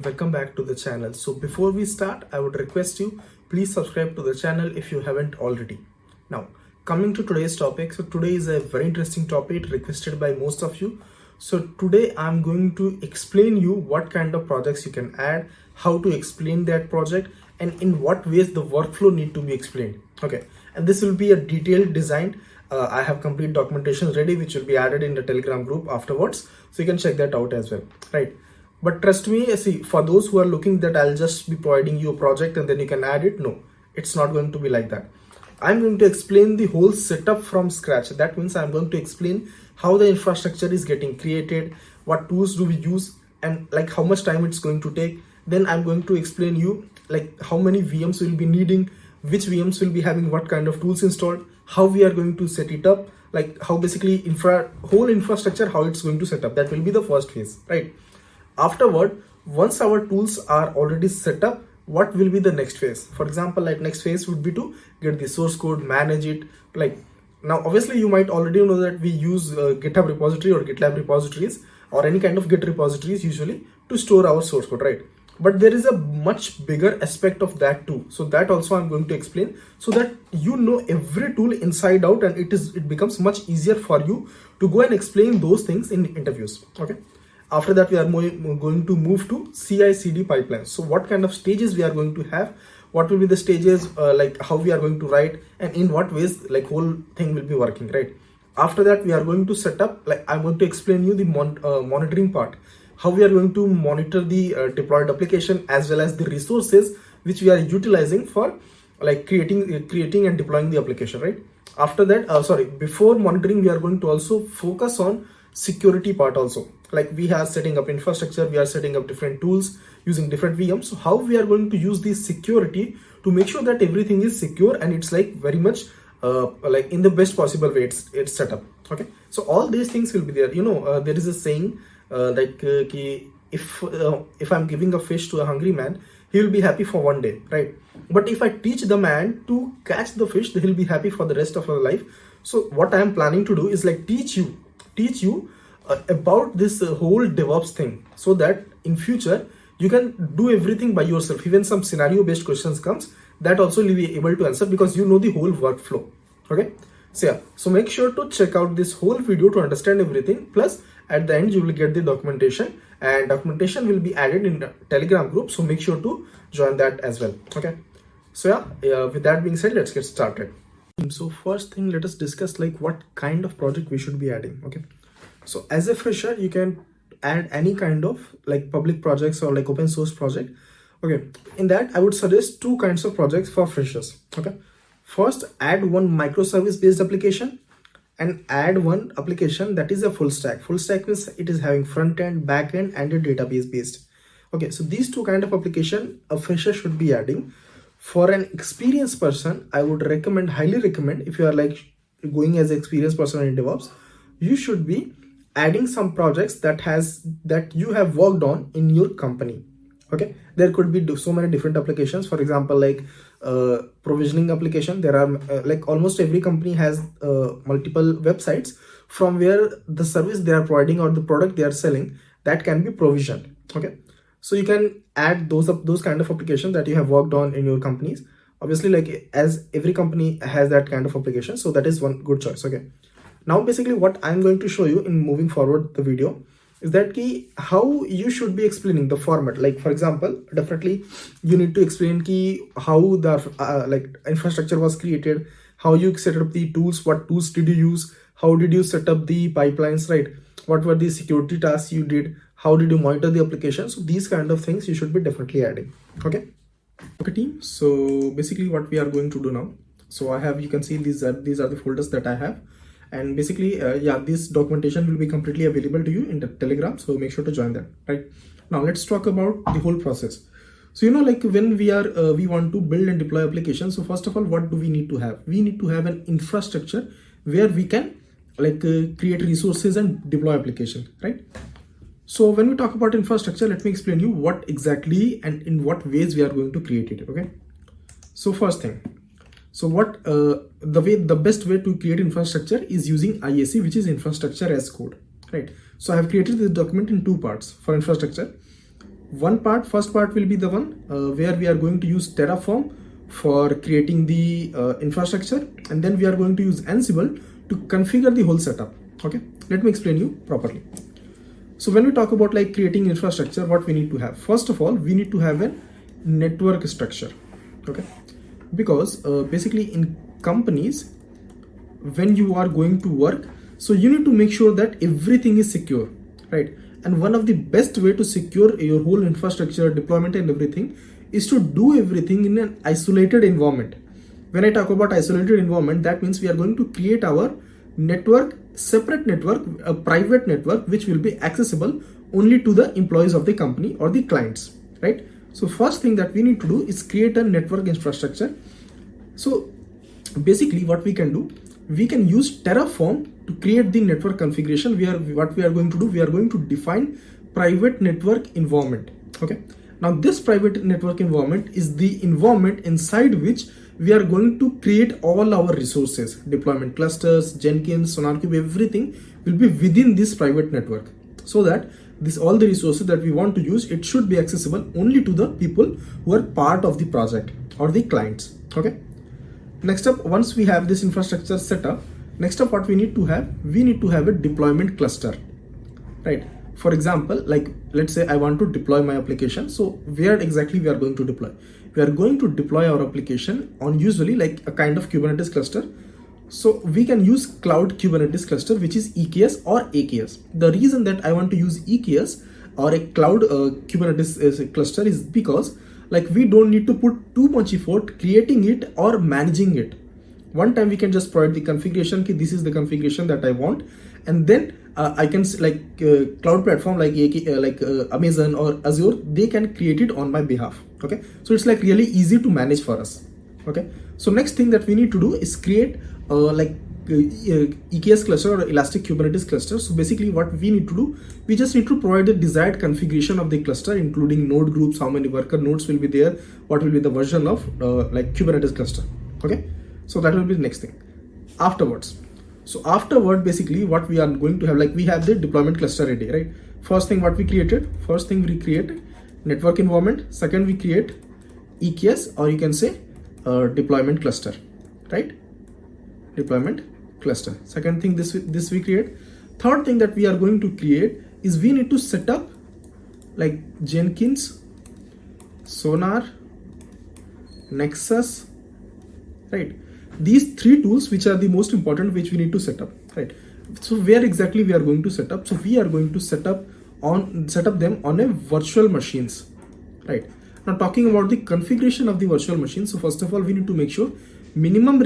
Welcome back to the channel. So before we start, I would request you please subscribe to the channel if you haven't already. Now coming to today's topic. So today is a very interesting topic requested by most of you. So today I'm going to explain you what kind of projects you can add, how to explain that project, and in what ways the workflow need to be explained. Okay, and this will be a detailed design. I have complete documentation ready which will be added in the Telegram group afterwards, so you can check that out as well, right? But trust me, see, for those who are looking that I'll just be providing you a project and then you can add it, no, it's not going to be like that. I'm going to explain the whole setup from scratch. That means I'm going to explain how the infrastructure is getting created, what tools do we use, and like how much time it's going to take. Then I'm going to explain you like how many VMs we'll be needing, which VMs will be having what kind of tools installed, how we are going to set it up, like how basically whole infrastructure, how it's going to set up. That will be the first phase, right? Afterward, once our tools are already set up, what will be the next phase? For example, like next phase would be to get the source code, manage it. Like now, obviously you might already know that we use GitHub repository or GitLab repositories or any kind of Git repositories usually to store our source code, right? But there is a much bigger aspect of that too. So that also I'm going to explain so that you know every tool inside out, and it becomes much easier for you to go and explain those things in interviews. Okay. After that, we are going to move to CICD pipelines. So what kind of stages we are going to have, what will be the stages, like how we are going to write, and in what ways like whole thing will be working, right? After that, we are going to set up, like I'm going to explain you the monitoring part, how we are going to monitor the deployed application as well as the resources which we are utilizing for like creating and deploying the application, right? After that, before monitoring, we are going to also focus on security part also. Like we are setting up infrastructure, we are setting up different tools using different VMs. So how we are going to use this security to make sure that everything is secure and it's like very much like in the best possible way it's set up. Okay, so all these things will be there. You know, there is a saying if I'm giving a fish to a hungry man, he will be happy for one day, right? But if I teach the man to catch the fish, he'll be happy for the rest of his life. So what I am planning to do is like teach you about this whole DevOps thing, so that in future you can do everything by yourself. Even some scenario based questions comes, that also you'll be able to answer because you know the whole workflow. Okay, so yeah, so make sure to check out this whole video to understand everything. Plus at the end you will get the documentation, and documentation will be added in the Telegram group, so make sure to join that as well. Okay, so yeah, with that being said, let's get started. So first thing, let us discuss like what kind of project we should be adding. Okay, so as a fresher, you can add any kind of like public projects or like open source project. Okay, in that I would suggest two kinds of projects for freshers. Okay, first, add one microservice based application and add one application that is a full stack. Full stack means it is having front end, back end, and a database based. Okay, so these two kind of application a fresher should be adding. For an experienced person, I would highly recommend, if you are like going as an experienced person in DevOps, you should be adding some projects that you have worked on in your company. Okay, there could be so many different applications. For example, like provisioning application. There are like almost every company has multiple websites from where the service they are providing or the product they are selling that can be provisioned. Okay, so you can add those kind of applications that you have worked on in your companies. Obviously, like as every company has that kind of application, so that is one good choice. Okay, now basically what I'm going to show you in moving forward the video is that how you should be explaining the format. Like for example, definitely you need to explain how the like infrastructure was created, how you set up the tools, what tools did you use, how did you set up the pipelines, right? What were the security tasks you did, how did you monitor the application? So these kind of things you should be definitely adding. Okay team, so basically what we are going to do now, so I have, you can see these are the folders that I have. And basically yeah, this documentation will be completely available to you in the Telegram, so make sure to join that. Right now, let's talk about the whole process. So you know, like when we want to build and deploy applications, so first of all, what do we need to have? We need to have an infrastructure where we can like create resources and deploy application, right? So when we talk about infrastructure, let me explain you what exactly and in what ways we are going to create it. Okay, so first thing, so what the best way to create infrastructure is using IAC, which is infrastructure as code, right? So I have created this document in two parts for infrastructure. First part will be the one where we are going to use Terraform for creating the infrastructure, and then we are going to use Ansible to configure the whole setup. Okay, let me explain you properly. So when we talk about like creating infrastructure, what we need to have, first of all, we need to have a network structure. Okay, because basically in companies, when you are going to work, so you need to make sure that everything is secure, right? And one of the best way to secure your whole infrastructure, deployment and everything is to do everything in an isolated environment. When I talk about isolated environment, that means we are going to create our network, separate network, a private network, which will be accessible only to the employees of the company or the clients, right? So first thing that we need to do is create a network infrastructure. So basically what we can do, we can use Terraform to create the network configuration. What we are going to do, we are going to define private network environment. Okay, now this private network environment is the environment inside which we are going to create all our resources, deployment clusters, Jenkins, SonarQube, everything will be within this private network, so that all the resources that we want to use, it should be accessible only to the people who are part of the project or the clients. Okay, next up, once we have this infrastructure set up, next up what we need to have a deployment cluster, right? For example, like let's say I want to deploy my application. So where exactly we are going to deploy? We are going to deploy our application on usually like a kind of Kubernetes cluster. So we can use cloud Kubernetes cluster, which is EKS or AKS. The reason that I want to use EKS or a cloud Kubernetes cluster is because like we don't need to put too much effort creating it or managing it. One time we can just provide the configuration, this is the configuration that I want, and then I can like cloud platform like Amazon or Azure, they can create it on my behalf. Okay, so it's like really easy to manage for us. Okay, so next thing that we need to do is create EKS cluster or Elastic Kubernetes cluster. So basically what we need to do, we just need to provide the desired configuration of the cluster, including node groups, how many worker nodes will be there, what will be the version of like Kubernetes cluster. Okay, so that will be the next thing afterwards. So afterward, basically what we are going to have, like we have the deployment cluster ready, right? First thing we create network environment. Second, we create EKS, or you can say deployment cluster, right? Deployment cluster. Second thing, this we create. Third thing that we are going to create is we need to set up like Jenkins, Sonar, Nexus, right? These three tools which are the most important, which we need to set up, right? So where exactly we are going to set up? So we are going to set up them on a virtual machines, right? Now talking about the configuration of the virtual machine. So first of all, we need to make sure minimum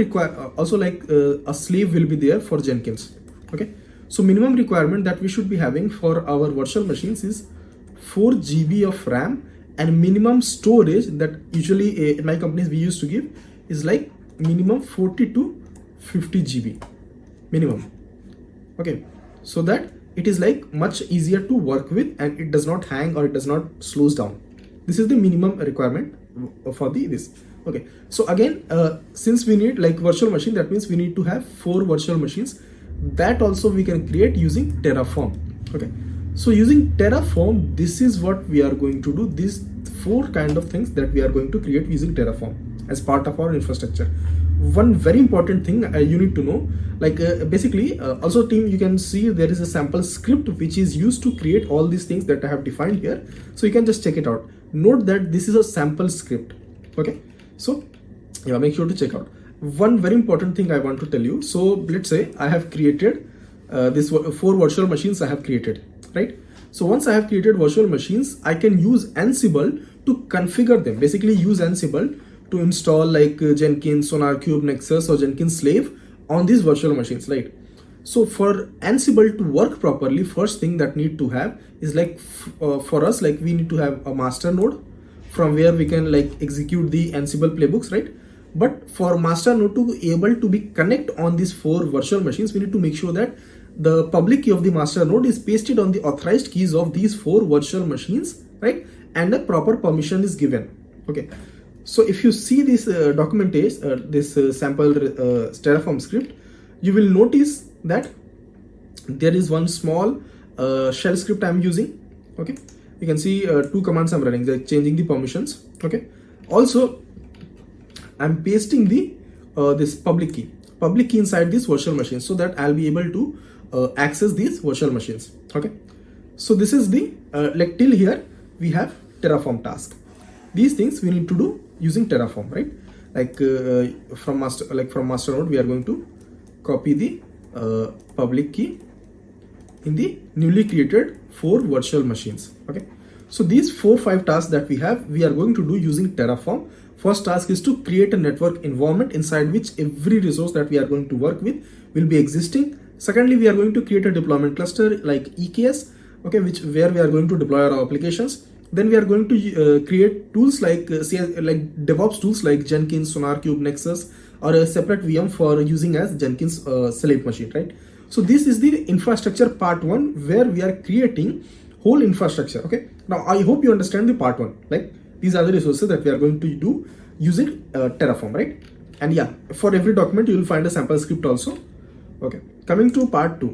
also like a slave will be there for Jenkins. Okay, so minimum requirement that we should be having for our virtual machines is 4 GB of RAM, and minimum storage that usually in my companies we used to give is like minimum 40 to 50 GB minimum. Okay, so that it is like much easier to work with and it does not hang or it does not slows down. This is the minimum requirement for this. Okay, so again, since we need like virtual machine, that means we need to have 4 virtual machines. That also we can create using Terraform. Okay, so using Terraform, this is what we are going to do. These 4 kind of things that we are going to create using Terraform as part of our infrastructure. One very important thing you need to know, like basically also team, you can see there is a sample script which is used to create all these things that I have defined here. So you can just check it out. Note that this is a sample script. Okay, so yeah, make sure to check out. One very important thing I want to tell you. So let's say I have created this 4 virtual machines I have created, right? So once I have created virtual machines, I can use Ansible to configure them. Basically use Ansible to install like Jenkins, SonarQube, Nexus or Jenkins slave on these virtual machines, right? So for Ansible to work properly, first thing that need to have is like for us, like we need to have a master node from where we can like execute the Ansible playbooks, right? But for master node to be able to be connect on these 4 virtual machines, we need to make sure that the public key of the master node is pasted on the authorized keys of these 4 virtual machines, right? And a proper permission is given. Okay, so if you see this documentation, this sample Terraform script, you will notice that there is one small shell script I am using, okay, you can see two commands I'm running, like changing the permissions. Okay, also I'm pasting the this public key inside this virtual machine, so that I'll be able to access these virtual machines. Okay, so this is the like till here we have Terraform task. These things we need to do using Terraform, right? Like from master node, we are going to copy the public key in the newly created 4 virtual machines. Okay, so these 4-5 tasks that we are going to do using Terraform. First task is to create a network environment inside which every resource that we are going to work with will be existing. Secondly, we are going to create a deployment cluster like EKS, okay, where we are going to deploy our applications. Then we are going to create tools like DevOps tools like Jenkins, SonarQube, Nexus, or a separate VM for using as Jenkins slave machine, right? So this is the infrastructure part 1, where we are creating whole infrastructure. Okay, now I hope you understand the part 1. Like, these are the resources that we are going to do using Terraform, right? And yeah, for every document you will find a sample script also. Okay, coming to part 2,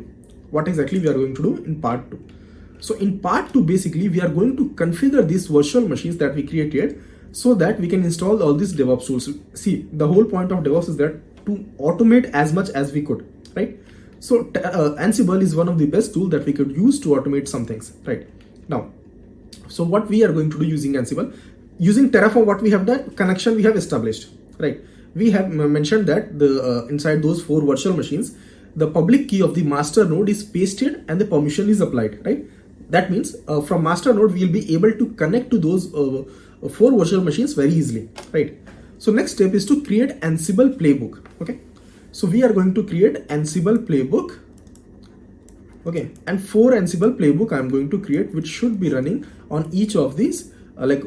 what exactly we are going to do in part 2? So in part 2, basically we are going to configure these virtual machines that we created, so that we can install all these DevOps tools. See, the whole point of DevOps is that to automate as much as we could, right? So Ansible is one of the best tools that we could use to automate some things, right? Now, so what we are going to do using Ansible, using Terraform, what we have done, connection we have established, right? We have mentioned that the inside those 4 virtual machines, the public key of the master node is pasted and the permission is applied, right? That means from master node we will be able to connect to those 4 virtual machines very easily, right? So next step is to create Ansible playbook. Okay, so we are going to create Ansible playbook. Okay, and 4 Ansible playbook I am going to create, which should be running on each of these like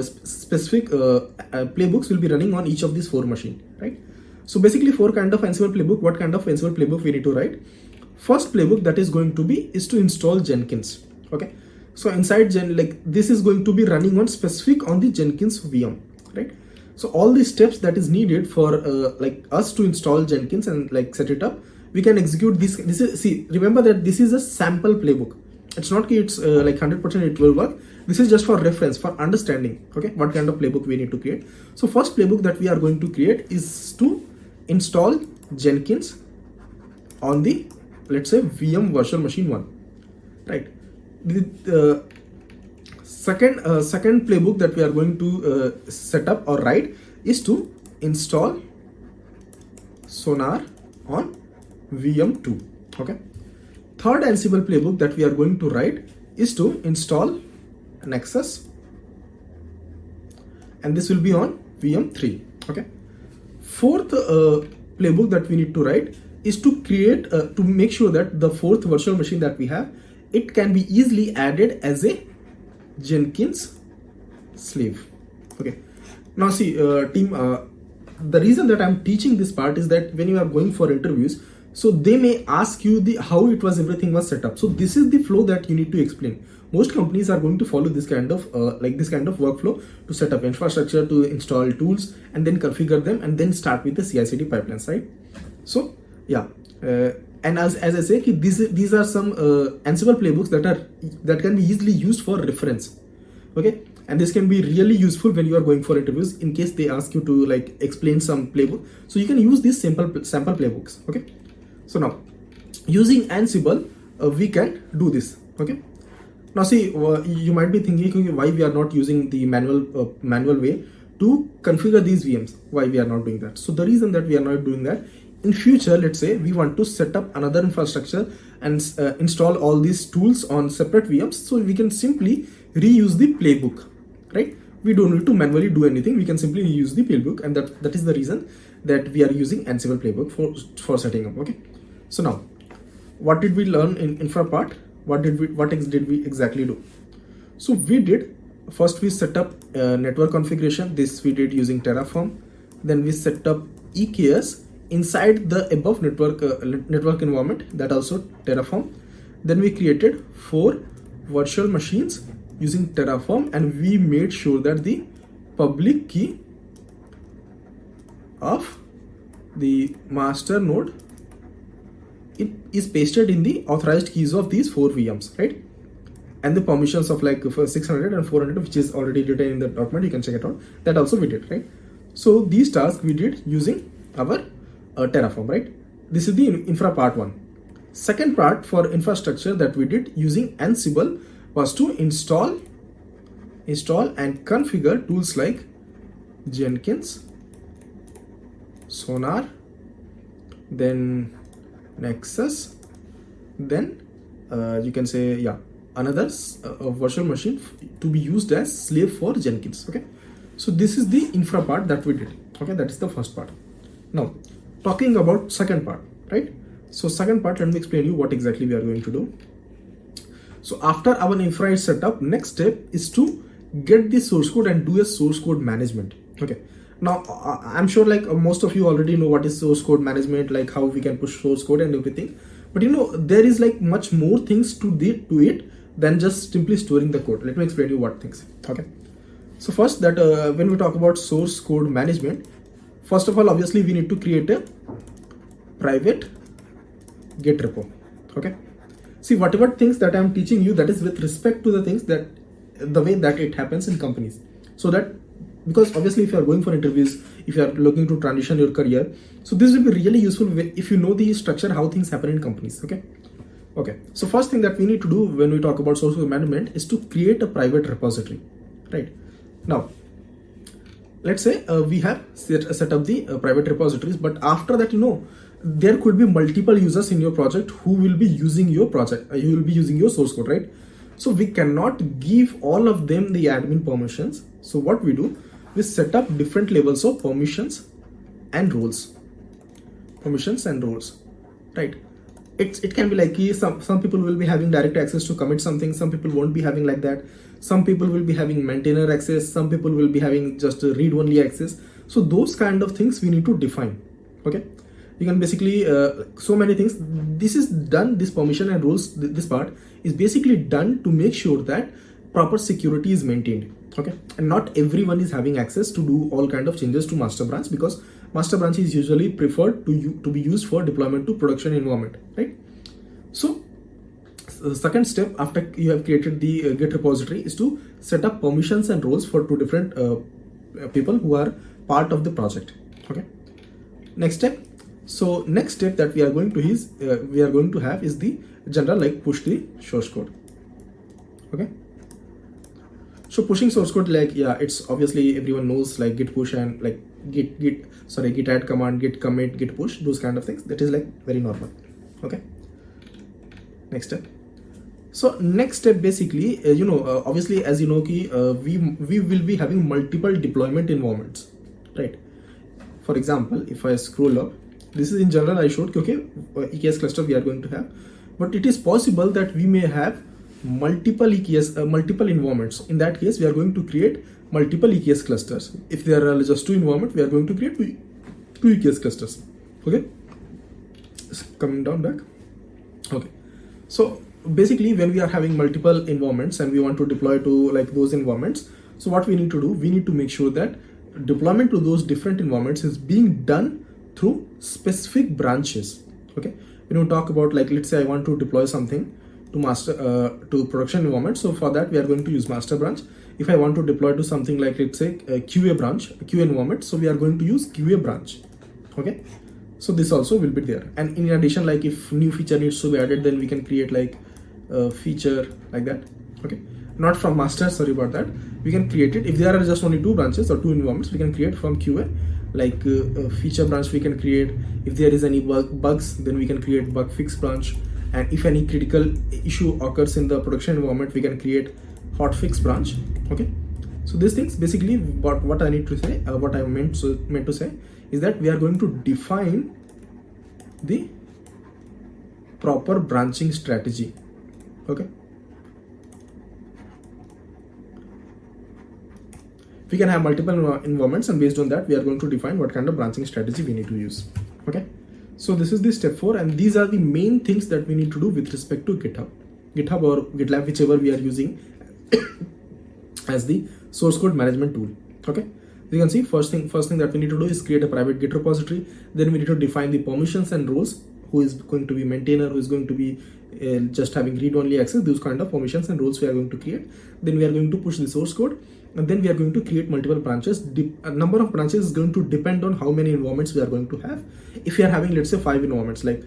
specific playbooks will be running on each of these 4 machines, right? So basically 4 kind of Ansible playbook. What kind of Ansible playbook we need to write? First playbook that is going to be is to install Jenkins. Okay, so inside this is going to be running on specific on the Jenkins VM, right? So all the steps that is needed for like us to install Jenkins and like set it up, we can execute this. This is, see, remember that this is a sample playbook. It's not it's like 100% it will work. This is just for reference, for understanding, okay, what kind of playbook we need to create. So first playbook that we are going to create is to install Jenkins on the, let's say, VM virtual machine 1, right? The second playbook that we are going to set up or write is to install Sonar on VM 2. Okay, third Ansible playbook that we are going to write is to install Nexus, and this will be on VM 3. Okay, fourth playbook that we need to write is to create to make sure that the 4th virtual machine that we have, it can be easily added as a Jenkins slave. Okay, now see team, the reason that I'm teaching this part is that when you are going for interviews, so they may ask you how everything was set up. So this is the flow that you need to explain. Most companies are going to follow this kind of workflow to set up infrastructure, to install tools, and then configure them, and then start with the CI/CD pipelines, right? So yeah, and as I say, these are some Ansible playbooks that can be easily used for reference. Okay, and this can be really useful when you are going for interviews in case they ask you to like explain some playbook. So you can use these sample playbooks. Okay, so now using Ansible we can do this. Okay, now see, you might be thinking why we are not using the manual way to configure these VMs. Why we are not doing that? So the reason that we are not doing that, in future, let's say we want to set up another infrastructure and install all these tools on separate VMs, so we can simply reuse the playbook, right? We don't need to manually do anything. We can simply reuse the playbook, and that is the reason that we are using Ansible playbook for setting up. Okay, so now what did we learn in infra part? What did we exactly do? So we did, first we set up network configuration. This we did using Terraform. Then we set up EKS inside the above network environment, that also Terraform. Then we created 4 virtual machines using Terraform, and we made sure that the public key of the master node, it is pasted in the authorized keys of these 4 VMs, right? and the permissions of like for 600 and 400, which is already written in the document. You can check it out. That also we did, right? So these tasks we did using our Terraform, right? This is the infra part 1. Second part for infrastructure that we did using Ansible was to install and configure tools like Jenkins, Sonar, then Nexus, then you can say, yeah, another virtual machine to be used as slave for Jenkins. Okay, so this is the infra part that we did. Okay, that is the first part. Now talking about second part, right? So second part, let me explain you what exactly we are going to do. So after our infra is set up, next step is to get the source code and do a source code management. Okay, now I'm sure like most of you already know what is source code management, like how we can push source code and everything, but you know, there is like much more things to it than just simply storing the code. Let me explain you what things. Okay, so first that when we talk about source code management, first of all, obviously we need to create a private Git repo. Okay, see, whatever things that I'm teaching you, that is with respect to the things that the way that it happens in companies. So that, because obviously if you are going for interviews, if you are looking to transition your career, so this will be really useful if you know the structure, how things happen in companies. Okay, so first thing that we need to do when we talk about source code management is to create a private repository, right? Now let's say we have set up the private repositories, but after that, you know, there could be multiple users in your project who will be using your project, you will be using your source code, right? So we cannot give all of them the admin permissions. So what we do, we set up different levels of permissions and roles, right? It can be like some people will be having direct access to commit something, some people won't be having like that, some people will be having maintainer access, some people will be having just read only access. So those kind of things we need to define. Okay, you can basically so many things. This is done, this permission and rules, this part is basically done to make sure that proper security is maintained. Okay, and not everyone is having access to do all kind of changes to master branch, because master branch is usually preferred to be used for deployment to production environment, right? So the second step after you have created the Git repository is to set up permissions and roles for two different people who are part of the project. Okay, next step. So next step that we are going to have is the general like push the source code. Okay, so pushing source code, like, yeah, it's obviously everyone knows like git push and like git add command, git commit, git push, those kind of things. That is like very normal. Okay, next step. So next step basically, you know, obviously as you know, we will be having multiple deployment environments, right? For example, if I scroll up, this is in general I showed, okay, EKS cluster we are going to have, but it is possible that we may have multiple EKS, multiple environments. In that case, we are going to create multiple EKS clusters. If there are just two environments, we are going to create two EKS clusters. Okay, coming down back. Okay, so basically when we are having multiple environments and we want to deploy to like those environments, so what we need to do, we need to make sure that deployment to those different environments is being done through specific branches. Okay, when you talk about like, let's say I want to deploy something to master to production environment, so for that we are going to use master branch. If I want to deploy to something like, let's say a QA branch, a QA environment, so we are going to use QA branch. Okay, so this also will be there. And in addition, like if new feature needs to be added, then we can create like a feature like that. Okay, not from master, sorry about that, we can create it. If there are just only two branches or two environments, we can create from QA like a feature branch we can create. If there is any bugs, then we can create bug fix branch. And if any critical issue occurs in the production environment, we can create hotfix branch. Okay, so these things basically what I need to say, what I meant to say is that we are going to define the proper branching strategy. Okay, we can have multiple environments, and based on that we are going to define what kind of branching strategy we need to use. Okay, so this is the step 4, and these are the main things that we need to do with respect to GitHub or GitLab, whichever we are using as the source code management tool. Okay, you can see first thing that we need to do is create a private Git repository. Then we need to define the permissions and roles who is going to be maintainer, who is going to be just having read-only access, those kind of permissions and roles we are going to create. Then we are going to push the source code, and then we are going to create multiple branches. A number of branches is going to depend on how many environments we are going to have. If we are having, let's say, 5 environments like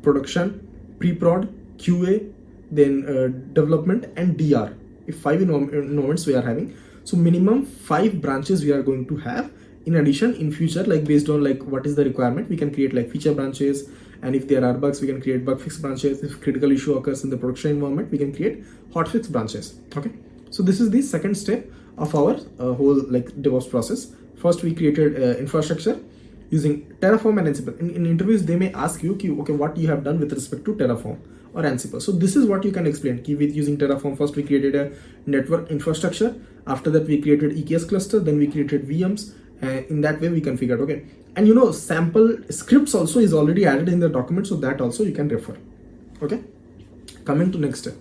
production, pre-prod, QA, then development and DR. If 5 environments we are having, so minimum 5 branches we are going to have. In addition, in future, like based on like what is the requirement, we can create like feature branches, and if there are bugs, we can create bug fix branches. If critical issue occurs in the production environment, we can create hotfix branches. Okay, so this is the second step of our whole like DevOps process. First, we created infrastructure using Terraform and Ansible. In interviews, they may ask you, okay, what you have done with respect to Terraform or Ansible. So this is what you can explain. With using Terraform, first we created a network infrastructure. After that, we created EKS cluster. Then we created VMs. In that way, we configured. Okay, and you know, sample scripts also is already added in the document, so that also you can refer. Okay, coming to next step.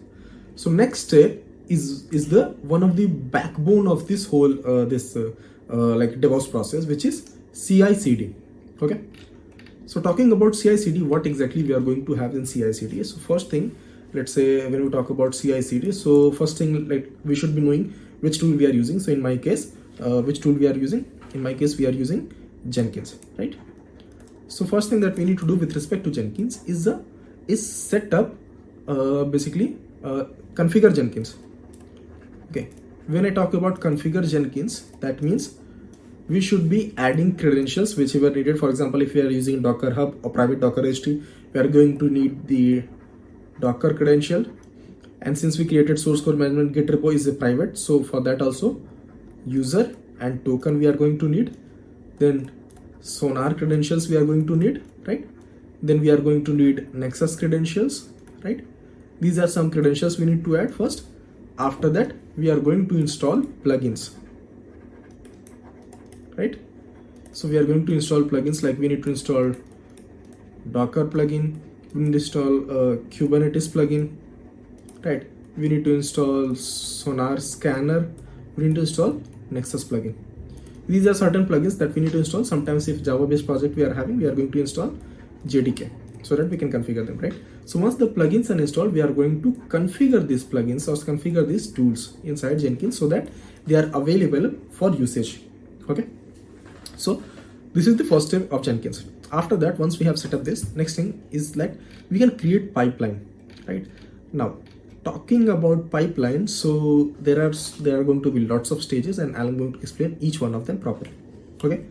So next step is the one of the backbone of this whole like DevOps process, which is CICD. Okay, so talking about CICD, what exactly we are going to have in CICD? So first thing, let's say when we talk about CICD, so first thing, like we should be knowing which tool we are using. So in my case, which tool we are using? In my case, we are using Jenkins, right? So first thing that we need to do with respect to Jenkins is set up basically configure Jenkins. Okay, when I talk about configure Jenkins, that means we should be adding credentials whichever needed. For example, if we are using Docker Hub or private Docker HT, we are going to need the Docker credential. And since we created source code management, Git repo is a private, so for that also user and token we are going to need. Then Sonar credentials we are going to need, right? Then we are going to need Nexus credentials, right? These are some credentials we need to add first. After that, we are going to install plugins, right? So we are going to install plugins, like we need to install Docker plugin, we need to install Kubernetes plugin, right? We need to install Sonar scanner, we need to install Nexus plugin. These are certain plugins that we need to install. Sometimes if Java based project we are having, we are going to install JDK so that we can configure them, right? So once the plugins are installed, we are going to configure these plugins or configure these tools inside Jenkins so that they are available for usage. Okay, so this is the first step of Jenkins. After that, once we have set up this, next thing is like we can create pipeline, right? Now talking about pipeline, so there are going to be lots of stages, and I'm going to explain each one of them properly. Okay,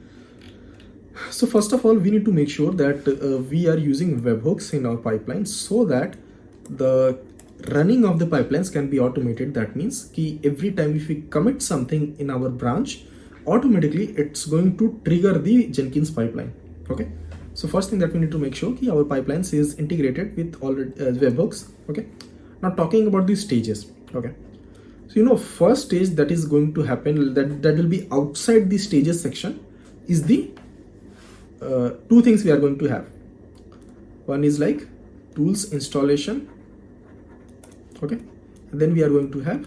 so first of all, we need to make sure that we are using webhooks in our pipeline so that the running of the pipelines can be automated. That means every time if we commit something in our branch, automatically it's going to trigger the Jenkins pipeline. Okay, so first thing that we need to make sure our pipelines is integrated with all webhooks. Okay, now talking about these stages. Okay, so you know, first stage that is going to happen, that will be outside the stages section, is the two things we are going to have. One is like tools installation. Okay, and then we are going to have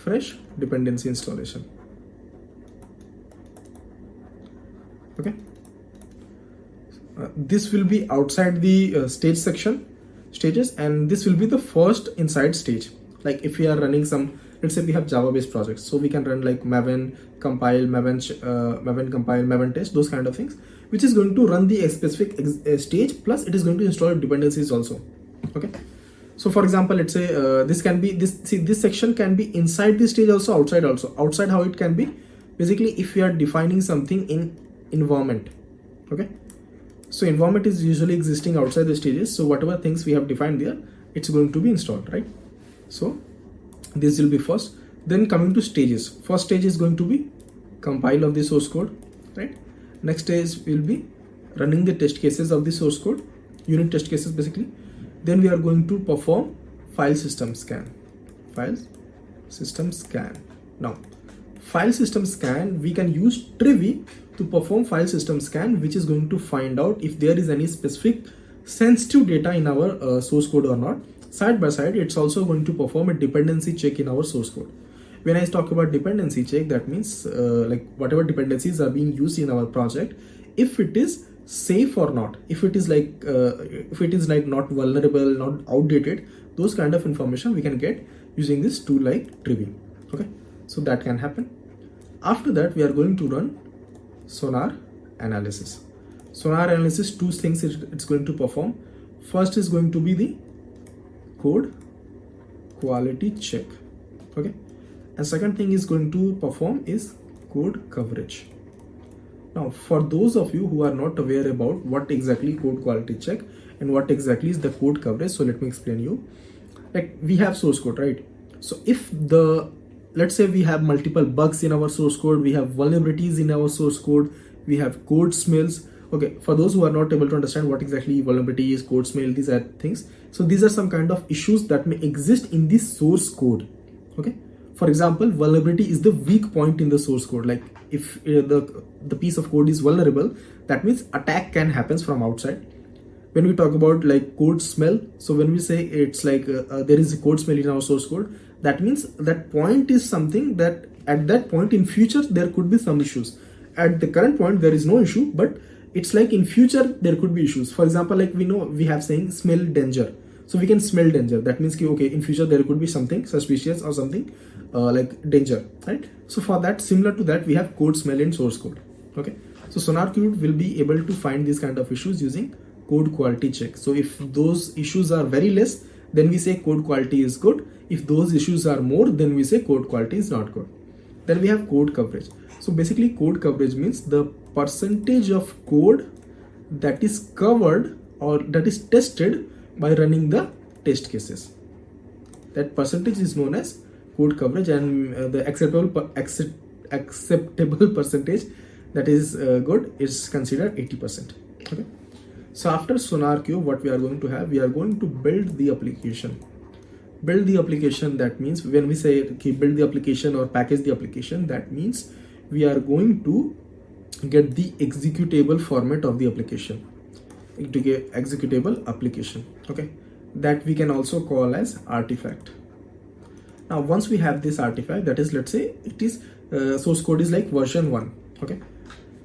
fresh dependency installation. Okay, this will be outside the stage section stages, and this will be the first inside stage. Like if we are running some, let's say we have Java based projects, so we can run like Maven compile, Maven compile, Maven test, those kind of things, which is going to run the specific stage, plus it is going to install dependencies also. Okay, so for example, let's say this can be this section can be inside the stage also, outside also. Outside, how it can be, basically if we are defining something in environment. Okay, so environment is usually existing outside the stages, so whatever things we have defined there, it's going to be installed, right? So this will be first. Then coming to stages, first stage is going to be compile of the source code, right? Next stage will be running the test cases of the source code, unit test cases basically. Then we are going to perform file system scan. Now file system scan, we can use 𝗃𝗿𝗃𝗀 to perform file system scan, which is going to find out if there is any specific sensitive data in our source code or not. Side by side, it's also going to perform a dependency check in our source code. When I talk about dependency check, that means like whatever dependencies are being used in our project, if it is safe or not, if it is like not vulnerable, not outdated, those kind of information we can get using this tool like 𝗘𝗲𝗃𝗦. Okay, so that can happen. After that, we are going to run sonar analysis. Sonar analysis, two things it's going to perform. First is going to be the code quality check. Okay, and second thing is going to perform is code coverage. Now, for those of you who are not aware about what exactly code quality check and what exactly is the code coverage, so let me explain you. Like, we have source code, right? So if let's say we have multiple bugs in our source code, we have vulnerabilities in our source code, we have code smells. Okay, for those who are not able to understand what exactly vulnerability is, code smell, these are things. So these are some kind of issues that may exist in the source code. Okay, for example, vulnerability is the weak point in the source code. Like, if the piece of code is vulnerable, that means attack can happen from outside. When we talk about like code smell, so when we say it's like there is a code smell in our source code, that means that point is something that at that point in future there could be some issues. At the current point there is no issue, but it's like in future there could be issues. For example, like we know we have saying smell danger, so we can smell danger. That means okay, in future there could be something suspicious or something like danger, right? So for that, similar to that, we have code smell in source code. Okay, so SonarQube will be able to find these kind of issues using code quality check. So if those issues are very less, then we say code quality is good. If those issues are more, then we say code quality is not good. Then we have code coverage. So basically, code coverage means the percentage of code that is covered or that is tested by running the test cases. That percentage is known as code coverage, and the acceptable percentage that is good is considered 80%. Okay. So after SonarQube, what we are going to have, we are going to build the application. Build the application, that means when we say okay, build the application or package the application, that means we are going to get the executable format of the application, to get executable application. Okay, that we can also call as artifact. Now once we have this artifact, that is, let's say it is source code is like version 1. Okay,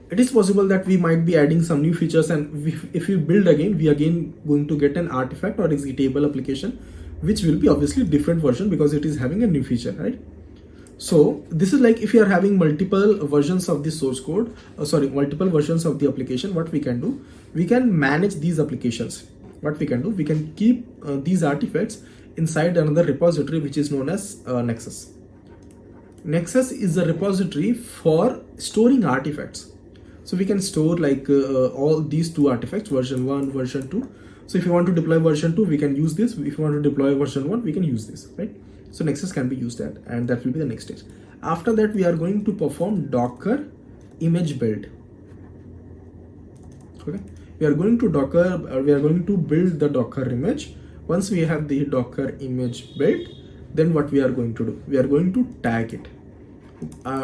it is possible that we might be adding some new features, and if we build again, we again going to get an artifact or executable application, which will be obviously different version because it is having a new feature, right? So this is like if you are having multiple versions of the source code, multiple versions of the application, what we can do, we can manage these applications. What we can do, we can keep these artifacts inside another repository which is known as Nexus. Nexus is a repository for storing artifacts. So we can store like all these two artifacts, version 1, version 2. So if you want to deploy version 2, we can use this. If you want to deploy version 1, we can use this, right? So Nexus can be used at, and that will be the next stage. After that, we are going to perform Docker image build. Okay, we are going to build the Docker image. Once we have the Docker image built, then what we are going to do, we are going to tag it.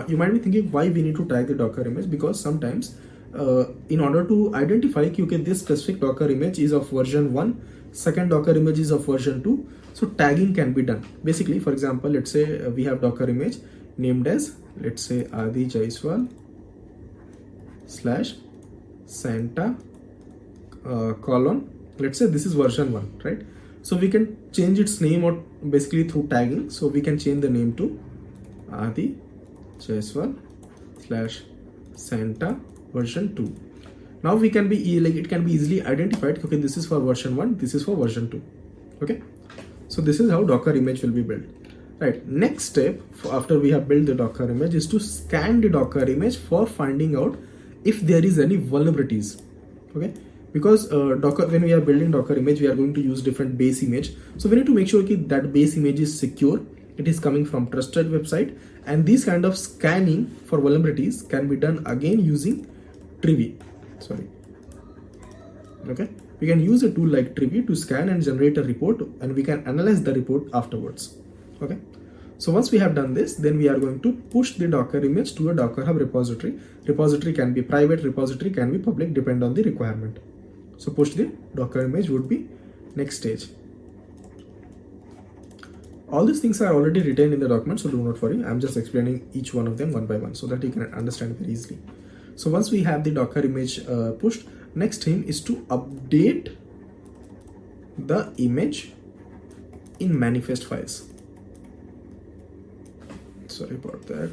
You might be thinking why we need to tag the Docker image, because sometimes in order to identify okay, this specific Docker image is of version 1, second Docker image is of version 2, so tagging can be done. Basically, for example, let's say we have Docker image named as, let's say, 𝗏𝗏𝗃𝗏/Santa : let's say this is version 1, right? So we can change its name or basically through tagging. So we can change the name to 𝗏𝗏𝗃𝗏/Santa version 2. Now we can be like, it can be easily identified, okay, this is for version 1, this is for version 2. Okay, so this is how Docker image will be built, right? Next step after we have built the Docker image is to scan the Docker image for finding out if there is any vulnerabilities. Okay, because when we are building Docker image, we are going to use different base image, so we need to make sure okay, that base image is secure, it is coming from trusted website, and these kind of scanning for vulnerabilities can be done again using 𝗘𝗲𝗃𝗦. Okay, we can use a tool like 𝗘𝗲𝗃𝗦 to scan and generate a report, and we can analyze the report afterwards. Okay, so once we have done this, then we are going to push the Docker image to a Docker Hub repository. Repository can be private, repository can be public, depend on the requirement. So push the Docker image would be next stage. All these things are already written in the document, so do not worry. I'm just explaining each one of them one by one so that you can understand very easily. So once we have the Docker image pushed, Next thing is to update the image in manifest files. Sorry about that.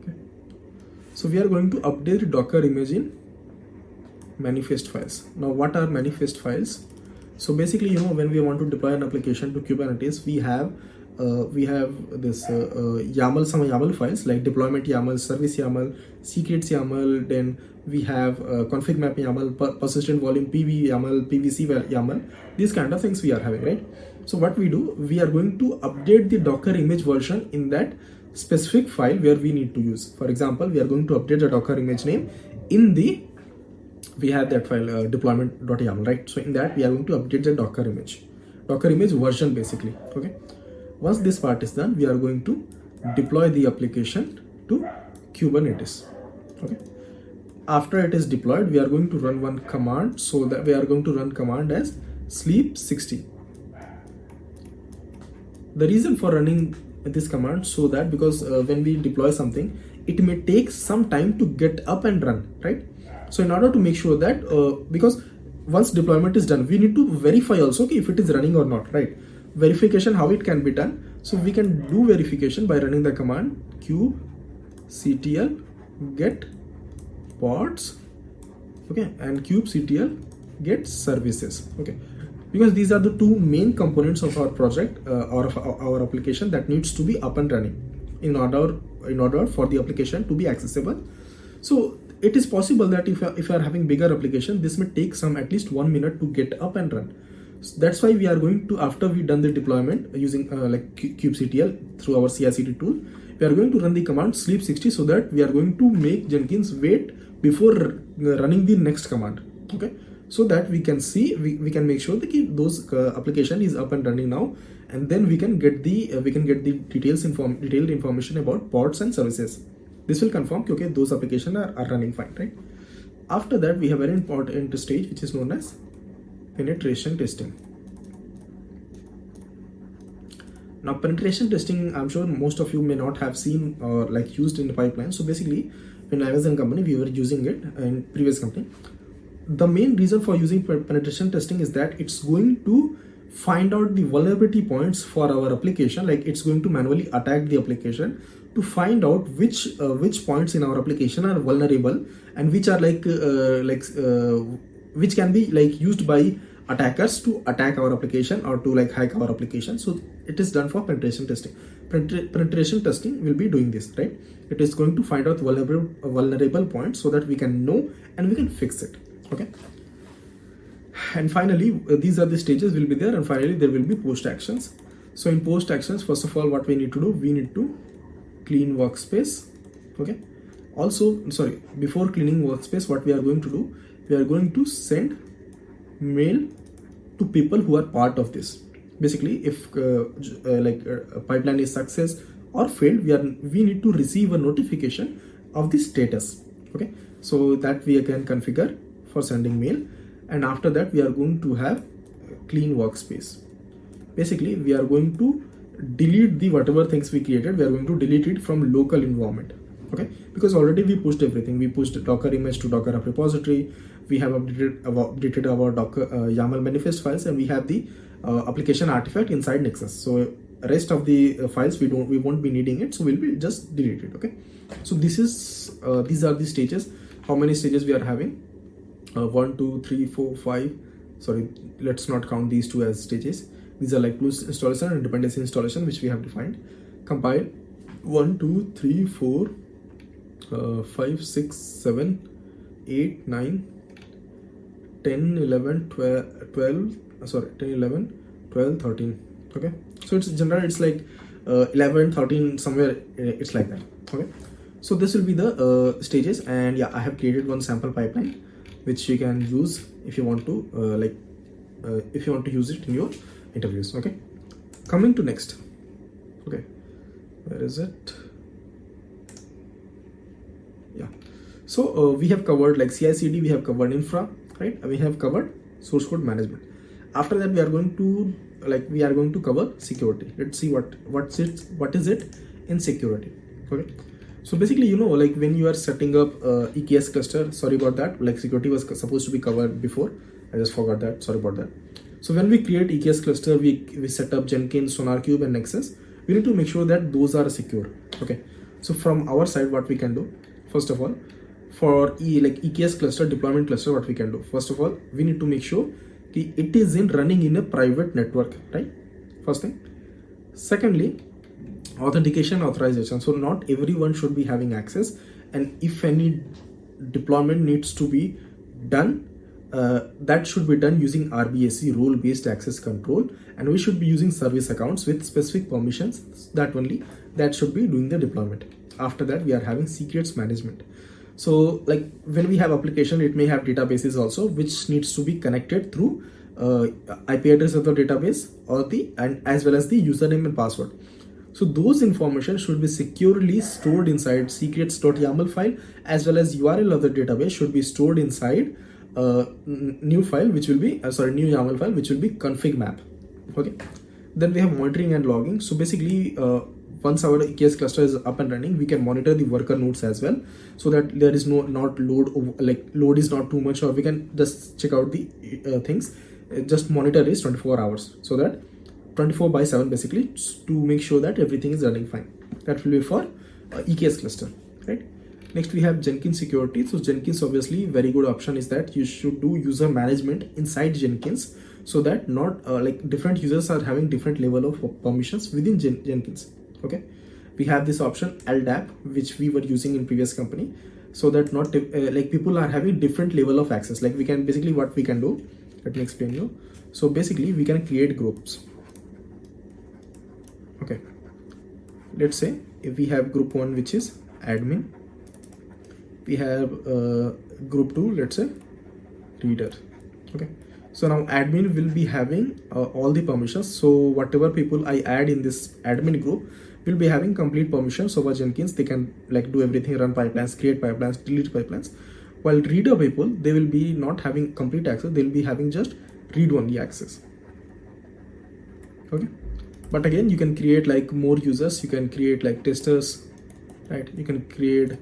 Okay. So we are going to update Docker image in manifest files. Now what are manifest files? So basically, when we want to deploy an application to Kubernetes, we have this YAML, some YAML files like deployment YAML, service YAML, secrets YAML, then we have config map YAML, persistent volume PV YAML, PVC YAML, these kind of things we are having, right? So what we do, we are going to update the Docker image version in that specific file where we need to use. For example, we are going to update the Docker image name in the, we have that file deployment.yaml, right? So in that we are going to update the Docker image version basically. Okay. Once this part is done, we are going to deploy the application to Kubernetes. Okay. After it is deployed, we are going to run one command. So that we are going to run command as 𝗵𝗃𝗃. The reason for running this command, so that because when we deploy something, it may take some time to get up and run, right? So in order to make sure that because once deployment is done, we need to verify also if it is running or not, right? Verification, how it can be done? So we can do verification by running the command kubectl get pods, okay, and kubectl get services, okay, because these are the two main components of our project or of our application that needs to be up and running in order for the application to be accessible. So it is possible that if you are having bigger application, this may take at least 1 minute to get up and run. So that's why we are going to, after we done the deployment using like kubectl through our CICD tool, we are going to run the command 𝗵𝗃𝗃, so that we are going to make Jenkins wait before running the next command. Okay, so that we can see, we can make sure that those application is up and running now, and then we can get the detailed information about pods and services. This will confirm okay, those applications are running fine, right? After that, we have a very important stage which is known as penetration testing. Now penetration testing, I'm sure most of you may not have seen or like used in the pipeline. So basically, when I was in company, we were using it in previous company. The main reason for using penetration testing is that it's going to find out the vulnerability points for our application. Like it's going to manually attack the application to find out which points in our application are vulnerable and which are which can be like used by attackers to attack our application or to like hack our application. So it is done for penetration testing. Penetration testing will be doing this, right? It is going to find out vulnerable points so that we can know and we can fix it. Okay. And finally, these are the stages will be there, and finally there will be post actions. So in post actions, first of all, what we need to do, we need to clean workspace. Okay. Also, sorry, before cleaning workspace, what we are going to do, we are going to send mail to people who are part of this. Basically, if a pipeline is success or failed, we need to receive a notification of the status. Okay, so that we can configure for sending mail. And after that, we are going to have clean workspace. Basically, we are going to delete the whatever things we created. We are going to delete it from local environment. Okay, because already we pushed everything. We pushed Docker image to Docker app repository. We have updated our Docker YAML manifest files, and we have the application artifact inside Nexus. So rest of the files we won't be needing it, so we'll be just delete it. Okay, so these are the stages. How many stages we are having? 1, 2, 3, 4, 5. Sorry, let's not count these two as stages. These are like tools installation and dependency installation, which we have defined. Compile 1, 2, 3, 4, 5, 6, 7, 8, 9, 10, 11, 12, sorry, 10, 11, 12, 13. Okay, so it's general, it's like 11, 13, somewhere it's like that. Okay, so this will be the stages, and yeah, I have created one sample pipeline which you can use if you want to if you want to use it in your interviews. Okay, coming to next. Okay, where is it? Yeah, so we have covered like CICD, we have covered infra, right? We have covered source code management. After that, we are going to cover security. Let's see what is it in security. Okay, So basically, you know, like when you are setting up EKS cluster, sorry about that, like security was supposed to be covered before, I just forgot that, sorry about that. So when we create EKS cluster, we set up Jenkins, SonarQube and Nexus. We need to make sure that those are secure. Okay, so from our side, what we can do, first of all, for EKS cluster, deployment cluster, what we can do, first of all, we need to make sure that it is running in a private network, right? First thing. Secondly, authentication, authorization. So not everyone should be having access, and if any deployment needs to be done, that should be done using RBAC, role based access control, and we should be using service accounts with specific permissions. That should be doing the deployment. After that, we are having secrets management. So like when we have application, it may have databases also, which needs to be connected through IP address of the database or and as well as the username and password. So those information should be securely stored inside secrets.yaml file, as well as URL of the database should be stored inside new file, which will be new YAML file, which will be config map. Okay, then we have monitoring and logging. So basically, once our EKS cluster is up and running, we can monitor the worker nodes as well, so that there is not load is not too much, or we can just check out the things. Just monitor is 24 hours, so that 24/7 basically, to make sure that everything is running fine. That will be for EKS cluster, right? Next we have Jenkins security. So Jenkins, obviously very good option is that you should do user management inside Jenkins, so that not different users are having different level of permissions within Jenkins. Okay, we have this option LDAP, which we were using in previous company, so that not people are having different level of access. Like we can basically, what we can do, let me explain you. So basically we can create groups. Okay, let's say if we have group 1, which is admin, we have group 2, let's say reader. Okay, so now admin will be having all the permissions. So whatever people I add in this admin group will be having complete permissions over Jenkins. They can do everything, run pipelines, create pipelines, delete pipelines. While reader people, they will be not having complete access, they'll be having just read only access. Okay, but again, you can create more users, you can create testers, right? You can create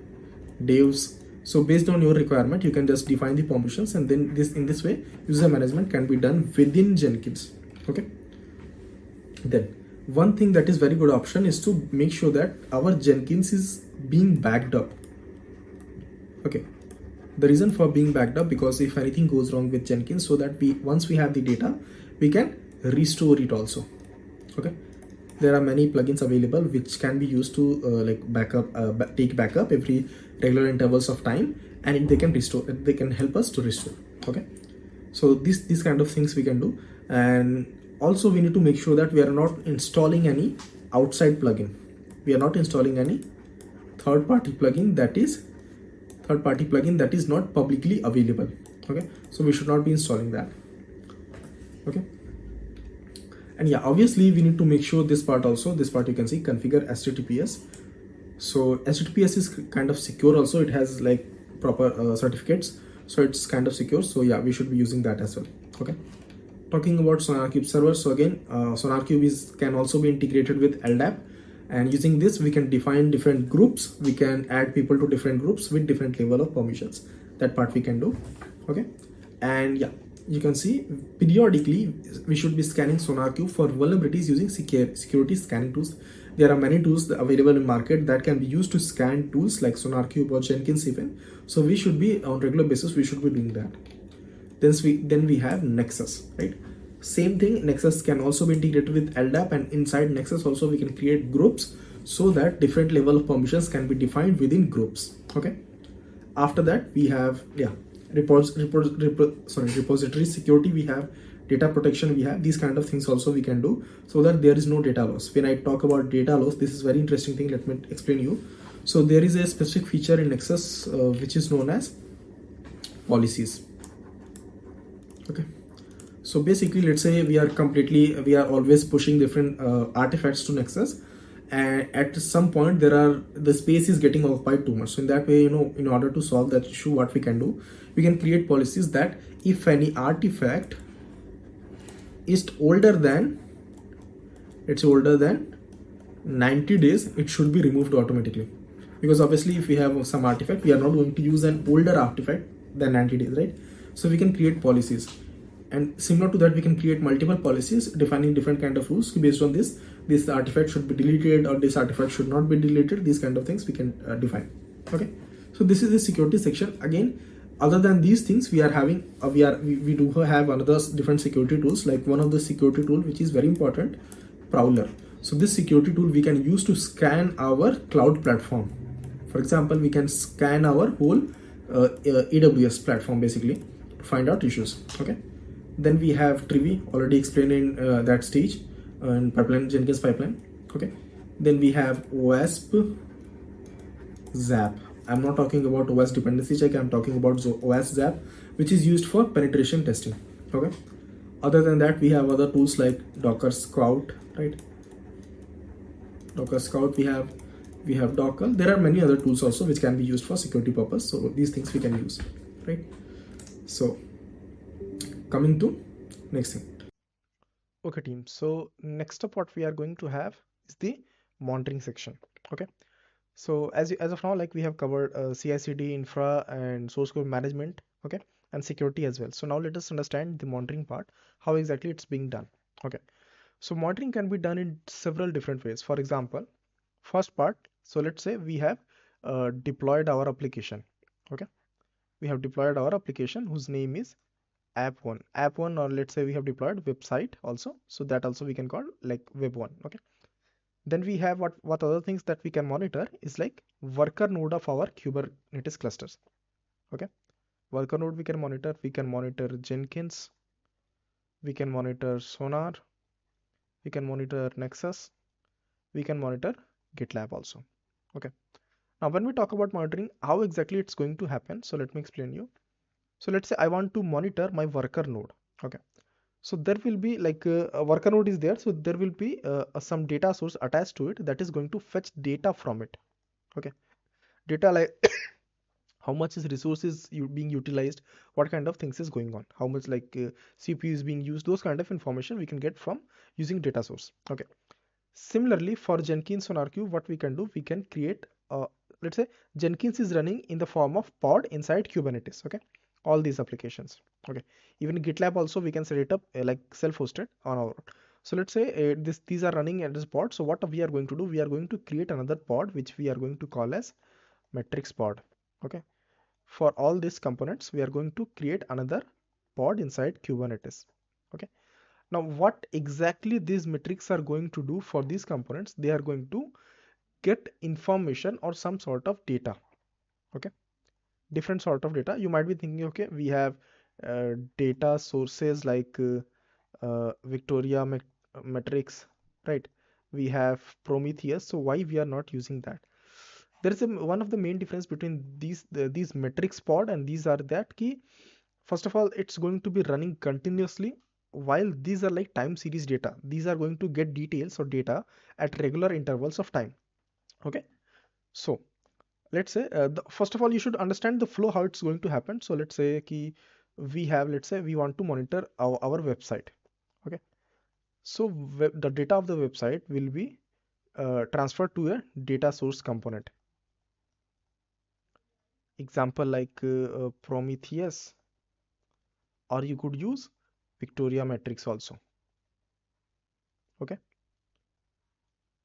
devs. So based on your requirement, you can just define the permissions, and then in this way user management can be done within Jenkins. Okay, then one thing that is very good option is to make sure that our Jenkins is being backed up. Okay, the reason for being backed up, because if anything goes wrong with Jenkins, so that once we have the data, we can restore it also. Okay, there are many plugins available which can be used to take backup every regular intervals of time, and they can restore, they can help us to restore. Okay, so these kind of things we can do. And also we need to make sure that we are not installing any outside plugin. We are not installing any third-party plugin that is not publicly available. Okay, so we should not be installing that. Okay, and yeah, obviously we need to make sure this part also. This part you can see configure HTTPS. So HTTPS is kind of secure also. It has proper certificates, so it's kind of secure. So yeah, we should be using that as well. Okay, talking about SonarQube server. So again, SonarQube can also be integrated with LDAP, and using this we can define different groups. We can add people to different groups with different level of permissions. That part we can do. Okay, and yeah, you can see periodically we should be scanning SonarQube for vulnerabilities using security scanning tools. There are many tools available in market that can be used to scan tools like SonarQube or Jenkins even. So we should be on regular basis, we should be doing that. Then we have Nexus, right? Same thing, Nexus can also be integrated with LDAP, and inside Nexus also we can create groups, so that different level of permissions can be defined within groups. Okay, after that we have repository security, we have data protection, we have these kind of things also we can do, so that there is no data loss. When I talk about data loss, this is very interesting thing, let me explain you. So there is a specific feature in Nexus which is known as policies. Okay, so basically, let's say we are always pushing different artifacts to Nexus, and at some point the space is getting occupied too much. So in that way, in order to solve that issue, what we can do, we can create policies that if any artifact is older than 90 days, it should be removed automatically. because obviously if we have some artifact, we are not going to use an older artifact than 90 days, right? So we can create policies, and similar to that we can create multiple policies defining different kind of rules based on this artifact should be deleted or this artifact should not be deleted. These kind of things we can define. Okay, so this is the security section. Again, other than these things, we are having we do have another different security tools. Like one of the security tool which is very important, Prowler. So this security tool we can use to scan our cloud platform. For example, we can scan our whole AWS platform basically to find out issues. Okay, then we have 𝗃𝗲𝗃𝗀, already explained in that stage in pipeline, Jenkins pipeline. Okay, then we have OWASP ZAP. I'm not talking about OS dependency check, I'm talking about OS ZAP, which is used for penetration testing. Okay, other than that we have other tools like Docker Scout, right? Docker Scout, we have Docker. There are many other tools also which can be used for security purpose, so these things we can use, right? So coming to next thing. Okay team, so next up what we are going to have is the monitoring section. Okay, so as of now, like we have covered CICD, infra and source code management, okay, and security as well. So now let us understand the monitoring part, how exactly it's being done. Okay, so monitoring can be done in several different ways. For example, first part, so let's say we have deployed our application. Okay, we have deployed our application whose name is app1, or let's say we have deployed website also, so that also we can call like web1. Okay, then we have what other things that we can monitor is like worker node of our Kubernetes clusters. Okay, worker node we can monitor Jenkins, we can monitor Sonar, we can monitor Nexus, we can monitor GitLab also. Okay, now when we talk about monitoring, how exactly it's going to happen, so let me explain you. So let's say I want to monitor my worker node. Okay, so there will be like a worker node is there, so there will be some data source attached to it that is going to fetch data from it. Okay, data like how much is resources being utilized, what kind of things is going on, how much like CPU is being used, those kind of information we can get from using data source. Okay, similarly for Jenkins on RQ, what we can do, we can create let's say Jenkins is running in the form of pod inside Kubernetes. Okay, all these applications. Okay, even GitLab also we can set it up like self-hosted on our own. So let's say these are running at this pod. So what we are going to do, we are going to create another pod which we are going to call as metrics pod. Okay, for all these components we are going to create another pod inside Kubernetes. Okay, now what exactly these metrics are going to do for these components, they are going to get information or some sort of data. Okay, different sort of data. You might be thinking, okay, we have data sources like Victoria metrics, right? We have Prometheus, so why we are not using that? There is one of the main difference between these metrics pod and these are that key. First of all, it's going to be running continuously, while these are like time series data. These are going to get details or data at regular intervals of time. Okay, so let's say first of all you should understand the flow, how it's going to happen. So let's say let's say we want to monitor our website. Okay, so the data of the website will be transferred to a data source component. Example like Prometheus, or you could use Victoria metrics also. Okay,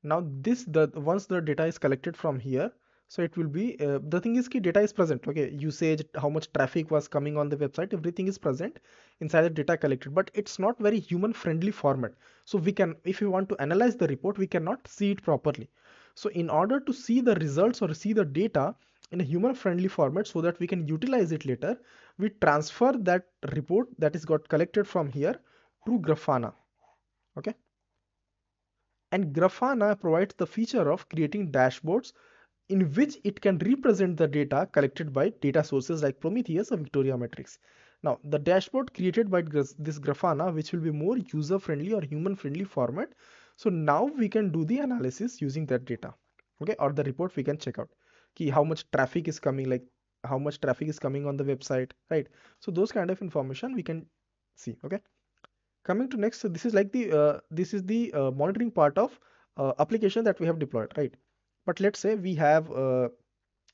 now once the data is collected from here, so it will be the thing is data is present. Okay, usage, how much traffic was coming on the website, everything is present inside the data collected, but it's not very human friendly format. So we can, if we want to analyze the report, we cannot see it properly. So in order to see the results or see the data in a human friendly format so that we can utilize it later, we transfer that report that is got collected from here to Grafana. Okay, and Grafana provides the feature of creating dashboards in which it can represent the data collected by data sources like Prometheus or Victoria metrics. Now the dashboard created by this Grafana, which will be more user friendly or human friendly format. So now we can do the analysis using that data. Okay, or the report we can check out how much traffic is coming, like how much traffic is coming on the website, right? So those kind of information we can see. Okay, coming to next, so this is like the monitoring part of application that we have deployed, right? But let's say we have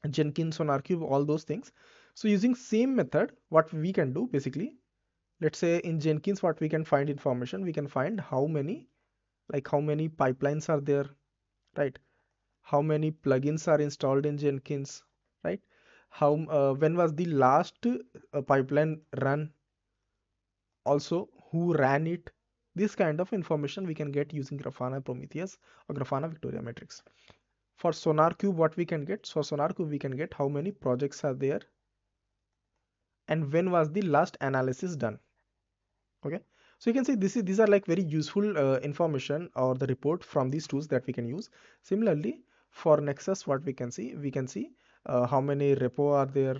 Jenkins, SonarQube, all those things. So using same method, what we can do basically, let's say in Jenkins, what we can find information, we can find how many, like how many pipelines are there, right? How many plugins are installed in Jenkins, right? How when was the last pipeline run, also who ran it. This kind of information we can get using Grafana Prometheus or Grafana Victoria Matrix. For SonarQube, what we can get, so SonarQube we can get how many projects are there and when was the last analysis done. Okay, so you can see these are like very useful information or the report from these tools that we can use. Similarly, for Nexus, what we can see, how many repo are there,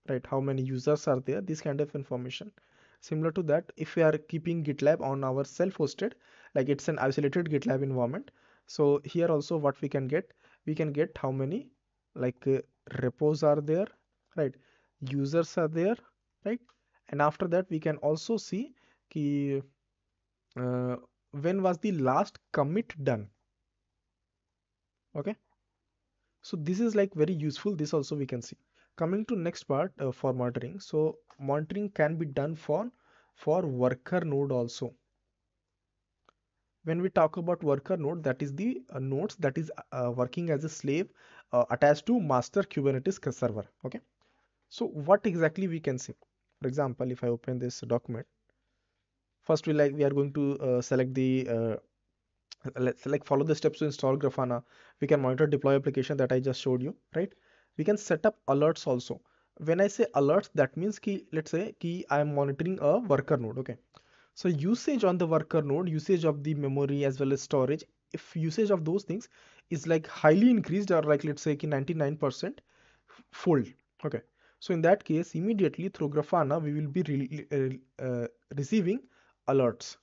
right? How many users are there? This kind of information. Similar to that, if we are keeping GitLab on our self-hosted, like it's an isolated GitLab environment. So here also what we can get how many like repos are there, right? Users are there, right? And after that, we can also see ki, when was the last commit done. Okay, so this is like very useful. This also we can see. Coming to next part for monitoring. So monitoring can be done for worker node also. When we talk about worker node, that is the nodes that is working as a slave attached to master Kubernetes server. Okay, so what exactly we can see? For example, if I open this document, first we are going to select the let's like follow the steps to install Grafana. We can monitor deploy application that I just showed you, right? We can set up alerts also. When I say alerts, that means ki, let's say ki I am monitoring a worker node. Okay, so usage on the worker node, usage of the memory as well as storage, if usage of those things is like highly increased or like let's say ki 99% fold. Okay, so in that case, immediately through Grafana we will be receiving alert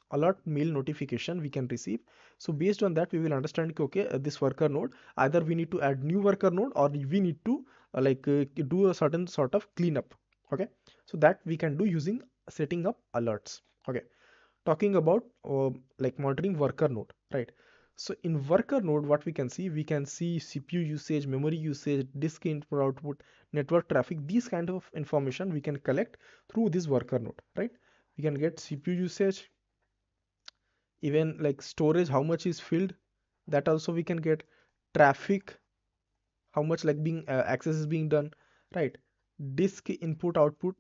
mail notification we can receive. So based on that, we will understand okay, this worker node, either we need to add new worker node or we need to do a certain sort of cleanup. Okay, so that we can do using setting up alerts. Okay, talking about like monitoring worker node, right? So in worker node, what we can see CPU usage, memory usage, disk input output, network traffic. These kind of information we can collect through this worker node, right? We can get CPU usage, even like storage, how much is filled, that also we can get. Traffic, how much like being access is being done, right? Disk input output,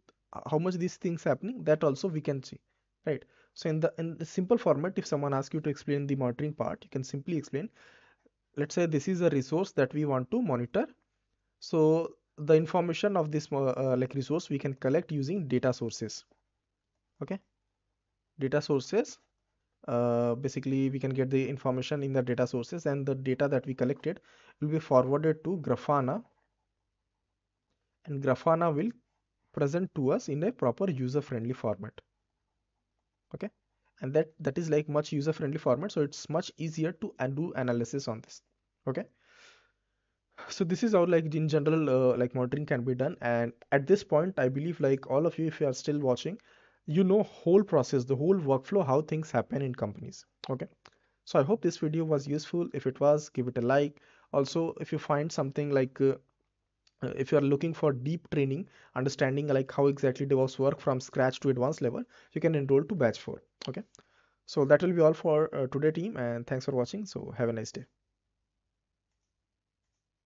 how much these things happening, that also we can see, right? So in the simple format, if someone asks you to explain the monitoring part, you can simply explain, let's say this is a resource that we want to monitor. So the information of this like resource we can collect using data sources. Okay, data sources, basically we can get the information in the data sources, and the data that we collected will be forwarded to Grafana, and Grafana will present to us in a proper user friendly format. Okay, and that is like much user friendly format, so it's much easier to do analysis on this. Okay, so this is how like in general like monitoring can be done. And at this point, I believe like all of you, if you are still watching, you know whole process, the whole workflow, how things happen in companies. Okay, so I hope this video was useful. If it was, give it a like. Also, if you find something like if you are looking for deep training, understanding like how exactly DevOps work from scratch to advanced level, you can enroll to batch 4. Okay, so that will be all for today, team, and thanks for watching. So have a nice day.